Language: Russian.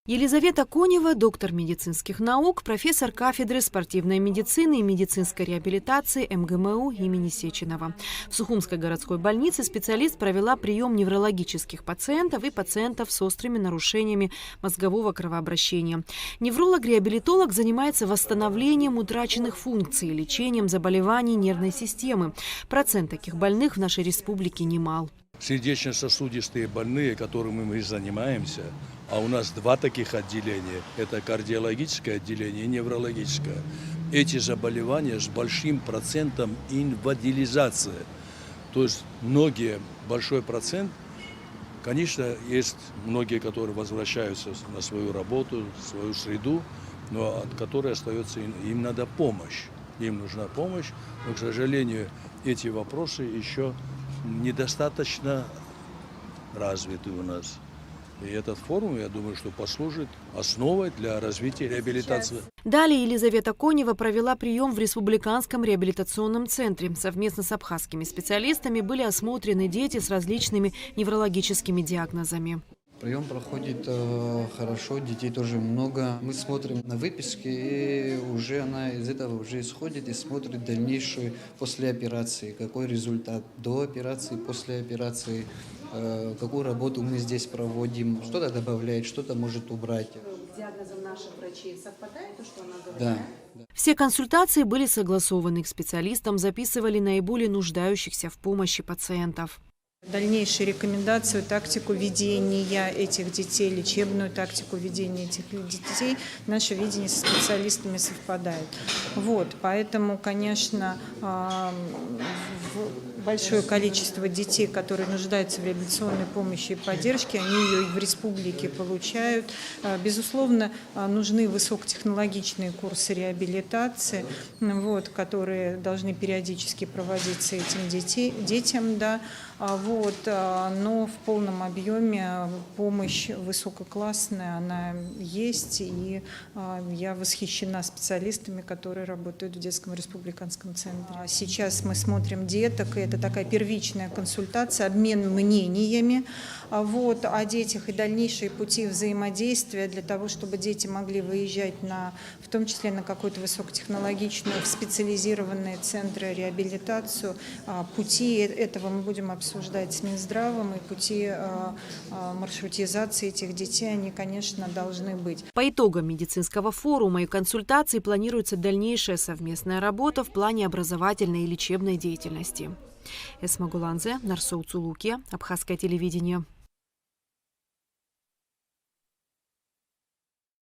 Елизавета Конева, доктор медицинских наук, профессор кафедры спортивной медицины и медицинской реабилитации МГМУ имени Сеченова. В Сухумской городской больнице специалист провела прием неврологических пациентов и пациентов с острыми нарушениями мозгового кровообращения. Невролог-реабилитолог занимается восстановлением утраченных функций и лечением заболеваний нервной системы. Процент таких больных в нашей республике немал. Сердечно-сосудистые больные, которыми мы занимаемся, а у нас два таких отделения, это кардиологическое отделение и неврологическое. Эти заболевания с большим процентом инвалидизации. То есть большой процент, конечно, есть многие, которые возвращаются на свою работу, свою среду, но от которой остается, им надо помощь. Им нужна помощь, но, к сожалению, эти вопросы еще недостаточно развиты у нас. И этот форум, я думаю, что послужит основой для развития реабилитации. Далее Елизавета Конева провела прием в Республиканском реабилитационном центре. Совместно с абхазскими специалистами были осмотрены дети с различными неврологическими диагнозами. Прием проходит хорошо, детей тоже много. Мы смотрим на выписки, и уже она из этого уже исходит и смотрит дальнейшую после операции, какой результат до операции, после операции, какую работу мы здесь проводим, что-то добавляет, что-то может убрать. С диагнозом наших врачей совпадает то, что она говорит? Да. Все консультации были согласованы. К специалистам записывали наиболее нуждающихся в помощи пациентов. Дальнейшие рекомендации, тактику ведения этих детей, лечебную тактику ведения этих детей, наше видение со специалистами совпадает. Поэтому, конечно, большое количество детей, которые нуждаются в реабилитационной помощи и поддержке, они ее и в республике получают. Безусловно, нужны высокотехнологичные курсы реабилитации, которые должны периодически проводиться этим детям, да. Но в полном объеме помощь высококлассная, она есть, и я восхищена специалистами, которые работают в детском республиканском центре. Сейчас мы смотрим деток, и это такая первичная консультация, обмен мнениями о детях и дальнейшие пути взаимодействия для того, чтобы дети могли выезжать в том числе на какую-то высокотехнологичную, в специализированные центры реабилитацию. Пути этого мы будем обсуждать с Минздравом, и пути маршрутизации этих детей, они, конечно, должны быть. По итогам медицинского форума и консультаций планируется дальнейшая совместная работа в плане образовательной и лечебной деятельности. Эсма Гуланзе, Нарсоу Цулуки, Абхазское телевидение.